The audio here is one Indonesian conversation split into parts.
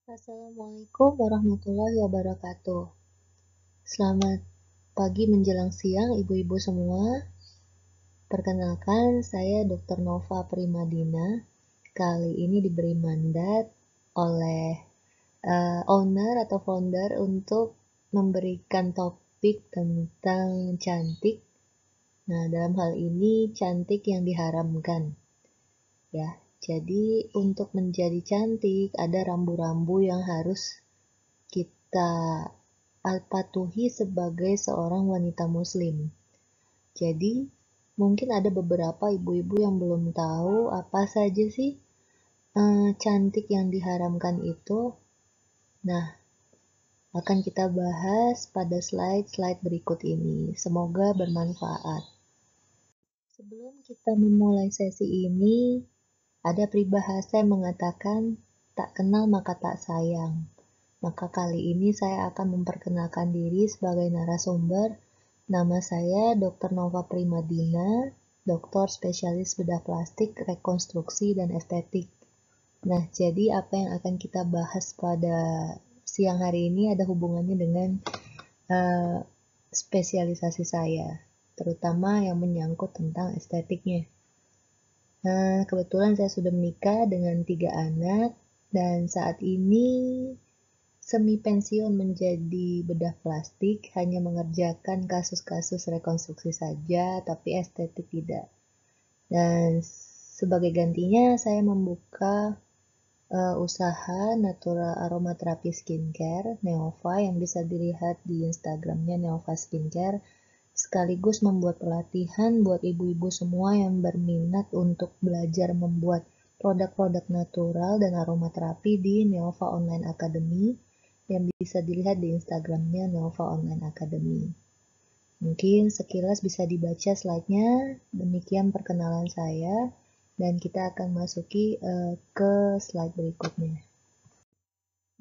Assalamualaikum warahmatullahi wabarakatuh. Selamat pagi menjelang siang ibu-ibu semua. Perkenalkan, saya Dr. Nova Primadina. Kali ini diberi mandat oleh owner atau founder untuk memberikan topik tentang cantik. Nah, dalam hal ini cantik yang diharamkan. Ya, jadi untuk menjadi cantik ada rambu-rambu yang harus kita patuhi sebagai seorang wanita muslim. Jadi, mungkin ada beberapa ibu-ibu yang belum tahu apa saja sih cantik yang diharamkan itu. Nah, akan kita bahas pada slide-slide berikut ini. Semoga bermanfaat. Sebelum kita memulai sesi ini, ada peribahasa yang mengatakan, tak kenal maka tak sayang. Maka kali ini saya akan memperkenalkan diri sebagai narasumber. Nama saya Dr. Nova Primadina, dokter spesialis bedah plastik, rekonstruksi, dan estetik. Nah, jadi apa yang akan kita bahas pada siang hari ini ada hubungannya dengan spesialisasi saya, terutama yang menyangkut tentang estetiknya. Nah, kebetulan saya sudah menikah dengan 3 anak, dan saat ini semi pensiun menjadi bedah plastik, hanya mengerjakan kasus-kasus rekonstruksi saja, tapi estetik tidak. Dan sebagai gantinya, saya membuka usaha natural aromaterapi skincare, Neova, yang bisa dilihat di Instagramnya Neova Skincare, sekaligus membuat pelatihan buat ibu-ibu semua yang berminat untuk belajar membuat produk-produk natural dan aromaterapi di Neova Online Academy yang bisa dilihat di Instagramnya Neova Online Academy. Mungkin sekilas bisa dibaca slide-nya, demikian perkenalan saya, dan kita akan masuki ke slide berikutnya.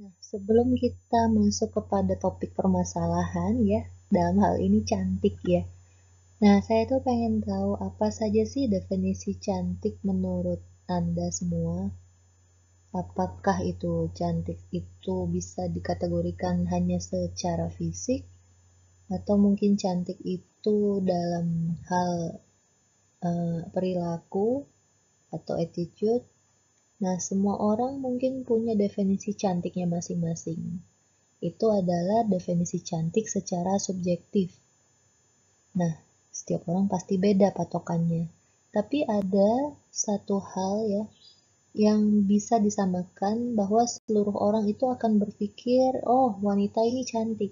Nah, sebelum kita masuk kepada topik permasalahan ya, dalam hal ini cantik ya. Nah, saya tuh pengen tahu apa saja sih definisi cantik menurut Anda semua? Apakah itu cantik itu bisa dikategorikan hanya secara fisik? Atau mungkin cantik itu dalam hal perilaku atau attitude? Nah, semua orang mungkin punya definisi cantiknya masing-masing. Itu adalah definisi cantik secara subjektif. Nah, setiap orang pasti beda patokannya. Tapi ada satu hal ya yang bisa disamakan bahwa seluruh orang itu akan berpikir, oh wanita ini cantik.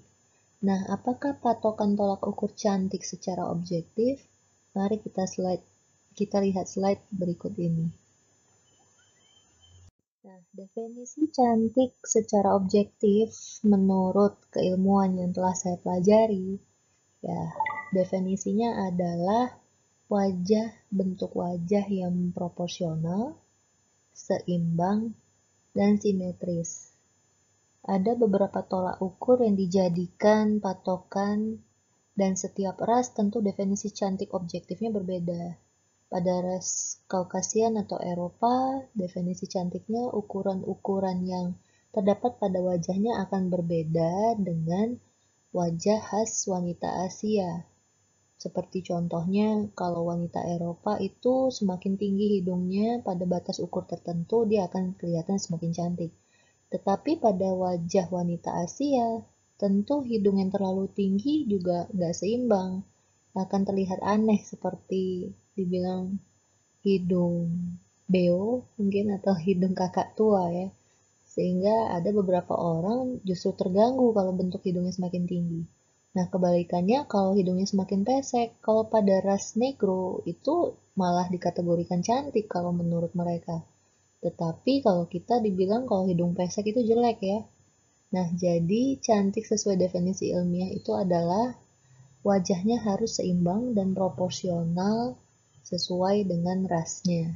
Nah, apakah patokan tolak ukur cantik secara objektif? Mari kita lihat slide berikut ini. Nah, definisi cantik secara objektif menurut keilmuan yang telah saya pelajari, ya, definisinya adalah bentuk wajah yang proporsional, seimbang, dan simetris. Ada beberapa tolak ukur yang dijadikan patokan, dan setiap ras tentu definisi cantik objektifnya berbeda. Pada ras Kaukasian atau Eropa, definisi cantiknya ukuran-ukuran yang terdapat pada wajahnya akan berbeda dengan wajah khas wanita Asia. Seperti contohnya, kalau wanita Eropa itu semakin tinggi hidungnya pada batas ukur tertentu, dia akan kelihatan semakin cantik. Tetapi pada wajah wanita Asia, tentu hidung yang terlalu tinggi juga nggak seimbang. Akan terlihat aneh seperti dibilang hidung beo mungkin atau hidung kakak tua ya. Sehingga ada beberapa orang justru terganggu kalau bentuk hidungnya semakin tinggi. Nah, kebalikannya kalau hidungnya semakin pesek, kalau pada ras negro itu malah dikategorikan cantik kalau menurut mereka. Tetapi kalau kita dibilang kalau hidung pesek itu jelek ya. Nah, jadi cantik sesuai definisi ilmiah itu adalah wajahnya harus seimbang dan proporsional sesuai dengan rasnya.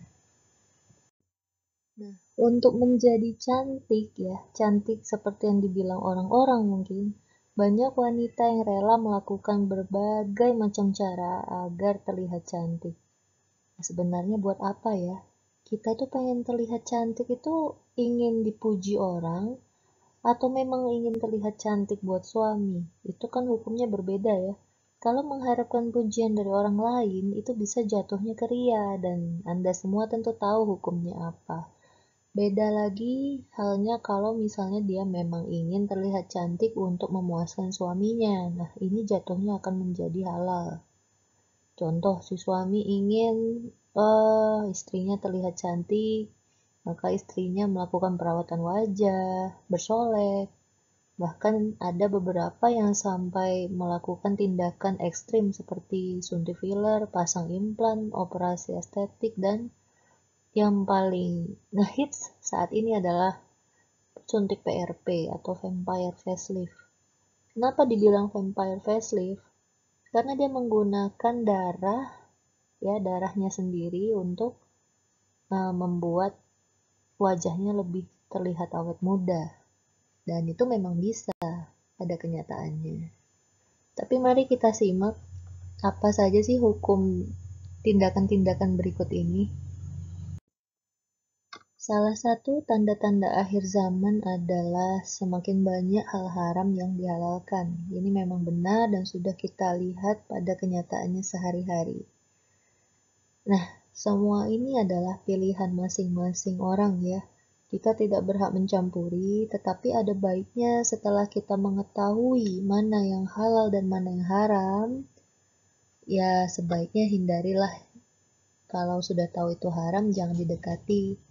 Nah, untuk menjadi cantik ya, cantik seperti yang dibilang orang-orang mungkin, banyak wanita yang rela melakukan berbagai macam cara agar terlihat cantik. Nah, sebenarnya buat apa ya? Kita itu pengen terlihat cantik itu ingin dipuji orang Atau memang ingin terlihat cantik buat suami? Itu kan hukumnya berbeda ya. Kalau mengharapkan pujian dari orang lain, itu bisa jatuhnya ke ria, dan Anda semua tentu tahu hukumnya apa. Beda lagi halnya kalau misalnya dia memang ingin terlihat cantik untuk memuaskan suaminya. Nah, ini jatuhnya akan menjadi halal. Contoh, si suami ingin istrinya terlihat cantik, maka istrinya melakukan perawatan wajah, bersolek. Bahkan ada beberapa yang sampai melakukan tindakan ekstrim seperti suntik filler, pasang implan, operasi estetik, dan yang paling ngehits saat ini adalah suntik PRP atau vampire facelift. Kenapa dibilang vampire facelift? Karena dia menggunakan darahnya sendiri untuk membuat wajahnya lebih terlihat awet muda. Dan itu memang bisa, ada kenyataannya. Tapi mari kita simak apa saja sih hukum tindakan-tindakan berikut ini. Salah satu tanda-tanda akhir zaman adalah semakin banyak hal haram yang dihalalkan. Ini memang benar dan sudah kita lihat pada kenyataannya sehari-hari. Nah, semua ini adalah pilihan masing-masing orang ya. Kita tidak berhak mencampuri, tetapi ada baiknya setelah kita mengetahui mana yang halal dan mana yang haram, ya sebaiknya hindarilah. Kalau sudah tahu itu haram, jangan didekati.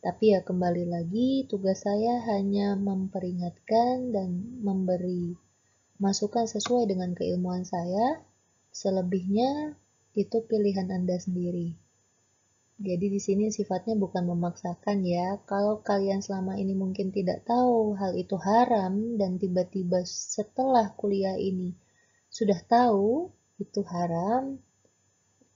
Tapi ya kembali lagi, tugas saya hanya memperingatkan dan memberi masukan sesuai dengan keilmuan saya. Selebihnya itu pilihan Anda sendiri. Jadi di sini sifatnya bukan memaksakan ya. Kalau kalian selama ini mungkin tidak tahu hal itu haram dan tiba-tiba setelah kuliah ini sudah tahu itu haram,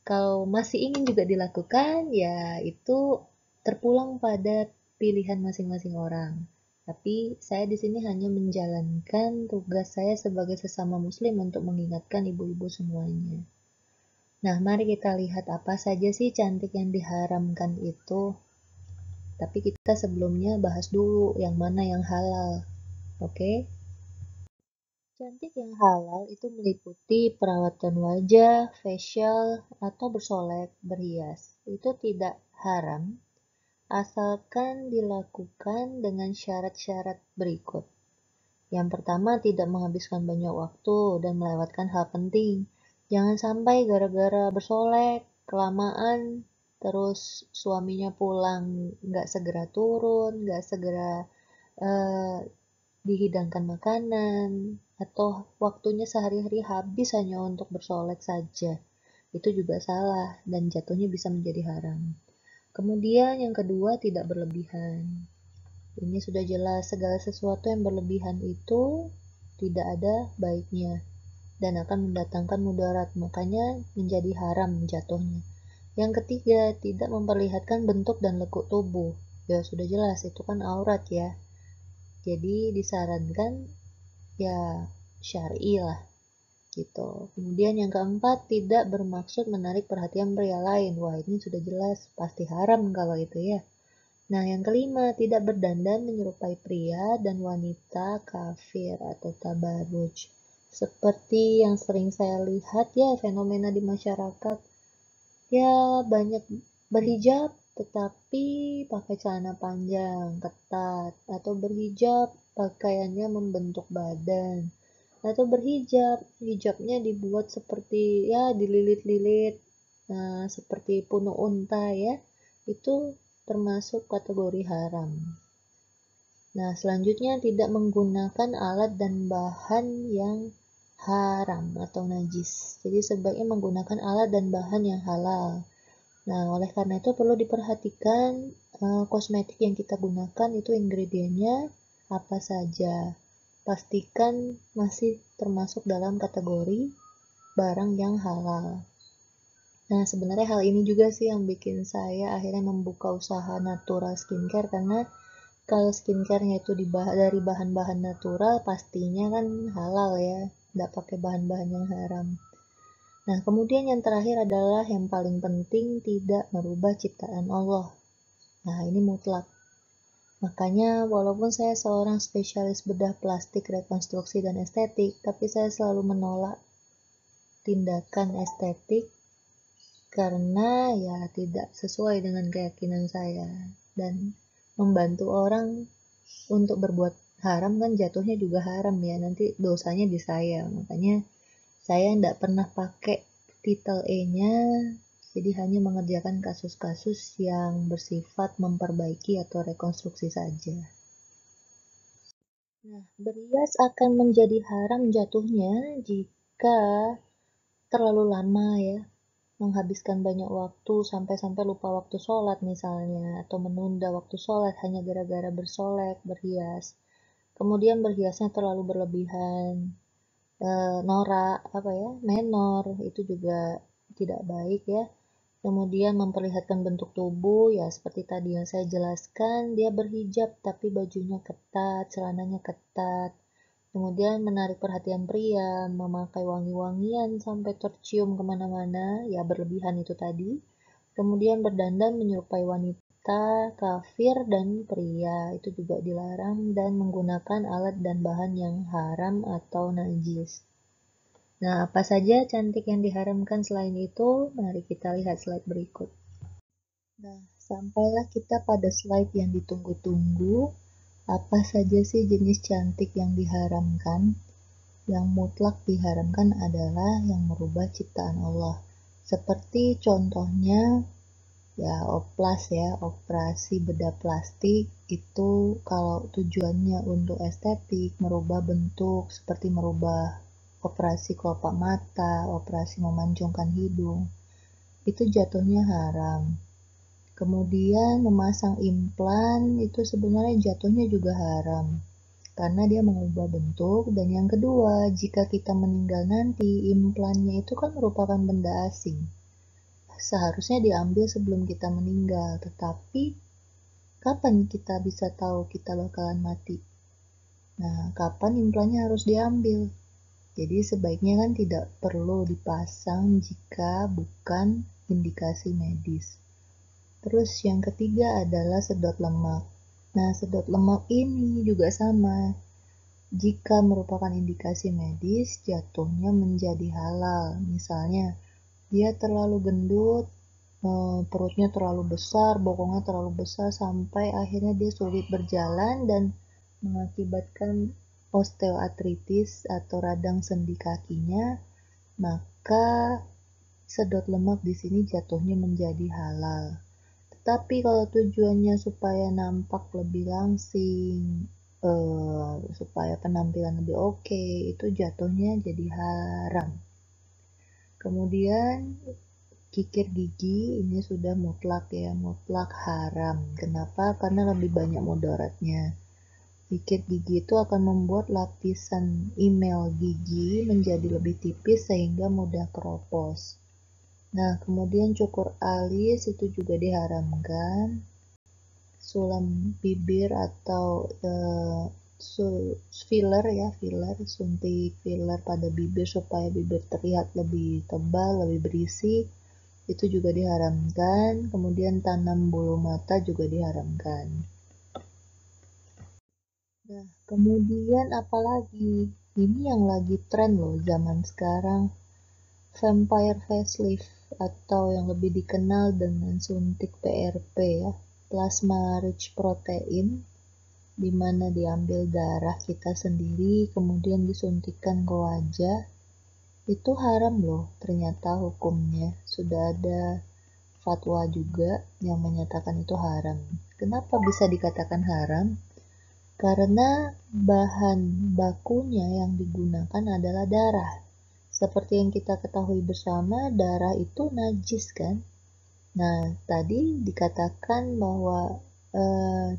kalau masih ingin juga dilakukan, ya itu terpulang pada pilihan masing-masing orang. Tapi saya di sini hanya menjalankan tugas saya sebagai sesama muslim untuk mengingatkan ibu-ibu semuanya. Nah, mari kita lihat apa saja sih cantik yang diharamkan itu. Tapi kita sebelumnya bahas dulu yang mana yang halal. Oke? Cantik yang halal itu meliputi perawatan wajah, facial, atau bersolek, berhias. Itu tidak haram, asalkan dilakukan dengan syarat-syarat berikut. Yang pertama, tidak menghabiskan banyak waktu dan melewatkan hal penting. Jangan sampai gara-gara bersolek, kelamaan, terus suaminya pulang nggak segera turun, nggak segera eh, dihidangkan makanan, atau waktunya sehari-hari habis hanya untuk bersolek saja. Itu juga salah dan jatuhnya bisa menjadi haram. Kemudian yang kedua, tidak berlebihan. Ini sudah jelas, segala sesuatu yang berlebihan itu tidak ada baiknya dan akan mendatangkan mudarat, makanya menjadi haram jatuhnya. Yang ketiga, tidak memperlihatkan bentuk dan lekuk tubuh. Ya sudah jelas, itu kan aurat ya. Jadi disarankan ya syar'i lah gitu. Kemudian yang keempat, tidak bermaksud menarik perhatian pria lain. Wah, ini sudah jelas pasti haram kalau itu ya. Nah, yang kelima, tidak berdandan menyerupai pria dan wanita kafir atau tabarruj. Seperti yang sering saya lihat ya, fenomena di masyarakat. Ya, banyak berhijab tetapi pakai celana panjang, ketat, atau berhijab pakaiannya membentuk badan, atau hijabnya dibuat seperti ya dililit-lilit, seperti punuk unta ya, itu termasuk kategori haram. Nah, selanjutnya tidak menggunakan alat dan bahan yang haram atau najis. Jadi sebaiknya menggunakan alat dan bahan yang halal. Nah, oleh karena itu perlu diperhatikan kosmetik yang kita gunakan itu ingredientnya apa saja. Pastikan masih termasuk dalam kategori barang yang halal. Nah, sebenarnya hal ini juga sih yang bikin saya akhirnya membuka usaha natural skincare, karena kalau skincare-nya itu dari bahan-bahan natural, pastinya kan halal ya, nggak pakai bahan-bahan yang haram. Nah, kemudian yang terakhir adalah yang paling penting, tidak merubah ciptaan Allah. Nah, ini mutlak. Makanya walaupun saya seorang spesialis bedah plastik, rekonstruksi, dan estetik, tapi saya selalu menolak tindakan estetik karena ya tidak sesuai dengan keyakinan saya. Dan membantu orang untuk berbuat haram kan jatuhnya juga haram ya, nanti dosanya di saya. Makanya saya tidak pernah pakai titel E-nya, jadi hanya mengerjakan kasus-kasus yang bersifat memperbaiki atau rekonstruksi saja. Nah, berias akan menjadi haram jatuhnya jika terlalu lama ya, menghabiskan banyak waktu sampai-sampai lupa waktu sholat misalnya, atau menunda waktu sholat hanya gara-gara bersolek, berhias. Kemudian berhiasnya terlalu berlebihan, norak, menor, itu juga tidak baik ya. Kemudian memperlihatkan bentuk tubuh, ya seperti tadi yang saya jelaskan, dia berhijab tapi bajunya ketat, celananya ketat. Kemudian menarik perhatian pria, memakai wangi-wangian sampai tercium kemana-mana, ya berlebihan itu tadi. Kemudian berdandan menyerupai wanita, kafir, dan pria, itu juga dilarang, dan menggunakan alat dan bahan yang haram atau najis. Nah, apa saja cantik yang diharamkan selain itu? Mari kita lihat slide berikut. Nah, sampailah kita pada slide yang ditunggu-tunggu. Apa saja sih jenis cantik yang diharamkan? Yang mutlak diharamkan adalah yang merubah ciptaan Allah. Seperti contohnya, ya oplas ya, operasi bedah plastik itu kalau tujuannya untuk estetik, merubah bentuk, seperti merubah operasi kelopak mata, operasi memancungkan hidung, itu jatuhnya haram. Kemudian memasang implan itu sebenarnya jatuhnya juga haram karena dia mengubah bentuk. Dan yang kedua, jika kita meninggal nanti, implannya itu kan merupakan benda asing. Seharusnya diambil sebelum kita meninggal, tetapi kapan kita bisa tahu kita bakalan mati? Nah, kapan implannya harus diambil? Jadi sebaiknya kan tidak perlu dipasang jika bukan indikasi medis. Terus yang ketiga adalah sedot lemak. Nah, sedot lemak ini juga sama. Jika merupakan indikasi medis, jatuhnya menjadi halal. Misalnya, dia terlalu gendut, perutnya terlalu besar, bokongnya terlalu besar, sampai akhirnya dia sulit berjalan dan mengakibatkan osteoartritis atau radang sendi kakinya, maka sedot lemak di sini jatuhnya menjadi halal. Tetapi kalau tujuannya supaya nampak lebih langsing, supaya penampilan lebih oke, itu jatuhnya jadi haram. Kemudian kikir gigi ini sudah mutlak ya, mutlak haram. Kenapa? Karena lebih banyak mudaratnya. Kikir gigi itu akan membuat lapisan email gigi menjadi lebih tipis sehingga mudah keropos. Nah, kemudian cukur alis itu juga diharamkan. Sulam bibir atau filler ya, suntik filler pada bibir supaya bibir terlihat lebih tebal, lebih berisi, itu juga diharamkan. Kemudian tanam bulu mata juga diharamkan. Nah, kemudian apalagi? Ini yang lagi tren loh zaman sekarang, vampire facelift atau yang lebih dikenal dengan suntik PRP ya, plasma rich protein, di mana diambil darah kita sendiri kemudian disuntikkan ke wajah. Itu haram loh ternyata hukumnya. Sudah ada fatwa juga yang menyatakan itu haram. Kenapa bisa dikatakan haram? Karena bahan bakunya yang digunakan adalah darah. Seperti yang kita ketahui bersama, darah itu najis kan? Nah, tadi dikatakan bahwa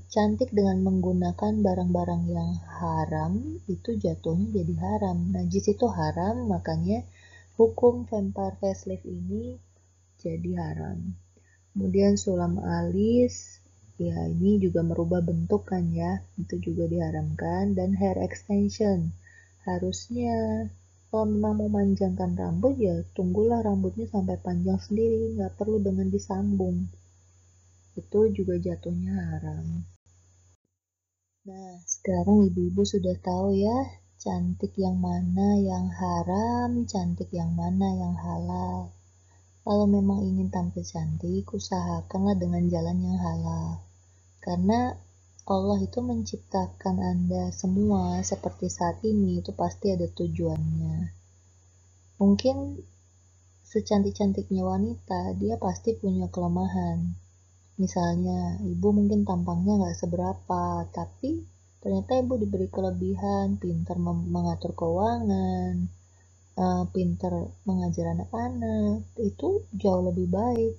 cantik dengan menggunakan barang-barang yang haram itu jatuhnya jadi haram. Najis itu haram, makanya hukum vampire facelift ini jadi haram. Kemudian sulam alis, ya ini juga merubah bentuk kan ya, itu juga diharamkan. Dan hair extension, harusnya kalau memang mau memanjangkan rambut ya tunggulah rambutnya sampai panjang sendiri, nggak perlu dengan disambung. Itu juga jatuhnya haram. Nah, sekarang ibu-ibu sudah tahu ya, cantik yang mana yang haram, cantik yang mana yang halal. Kalau memang ingin tampil cantik, usahakanlah dengan jalan yang halal. Karena Allah itu menciptakan Anda semua seperti saat ini, itu pasti ada tujuannya. Mungkin secantik-cantiknya wanita, dia pasti punya kelemahan. Misalnya, ibu mungkin tampangnya nggak seberapa, tapi ternyata ibu diberi kelebihan, pintar mengatur keuangan, pintar mengajar anak-anak, itu jauh lebih baik.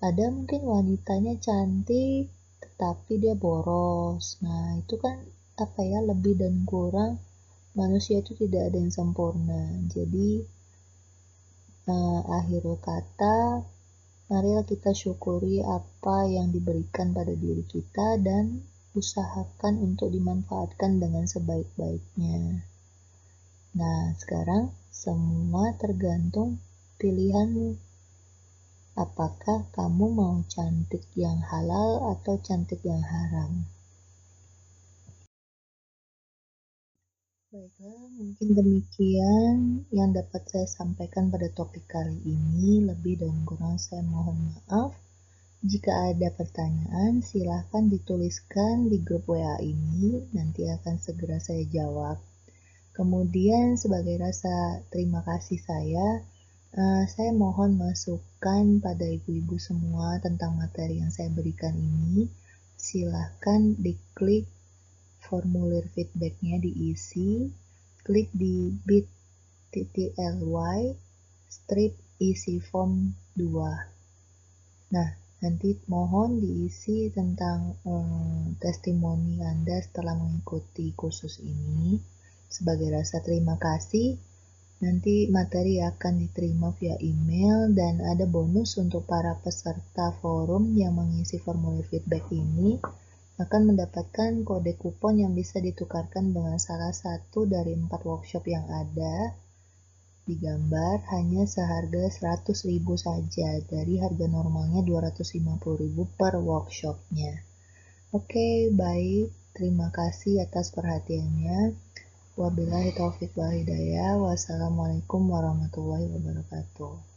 Ada mungkin wanitanya cantik, tetapi dia boros. Nah, itu kan apa ya, lebih dan kurang. Manusia itu tidak ada yang sempurna. Jadi, akhir kata, marilah kita syukuri apa yang diberikan pada diri kita dan usahakan untuk dimanfaatkan dengan sebaik-baiknya. Nah, sekarang semua tergantung pilihanmu. Apakah kamu mau cantik yang halal atau cantik yang haram? Baiklah, mungkin demikian yang dapat saya sampaikan pada topik kali ini. Lebih dan kurang saya mohon maaf. Jika ada pertanyaan, silahkan dituliskan di grup WA ini, nanti akan segera saya jawab. Kemudian sebagai rasa terima kasih saya mohon masukan pada ibu-ibu semua tentang materi yang saya berikan ini. Silahkan diklik formulir feedbacknya, diisi, klik di bit.ly strip isi form 2. Nah, nanti mohon diisi tentang testimoni Anda setelah mengikuti kursus ini. Sebagai rasa terima kasih, nanti materi akan diterima via email dan ada bonus untuk para peserta forum yang mengisi formulir feedback ini akan mendapatkan kode kupon yang bisa ditukarkan dengan salah satu dari 4 workshop yang ada. Digambar hanya seharga 100.000 saja dari harga normalnya 250.000 per workshopnya. Oke, baik. Terima kasih atas perhatiannya. Wabillahi taufiq wal hidayah. Wassalamualaikum warahmatullahi wabarakatuh.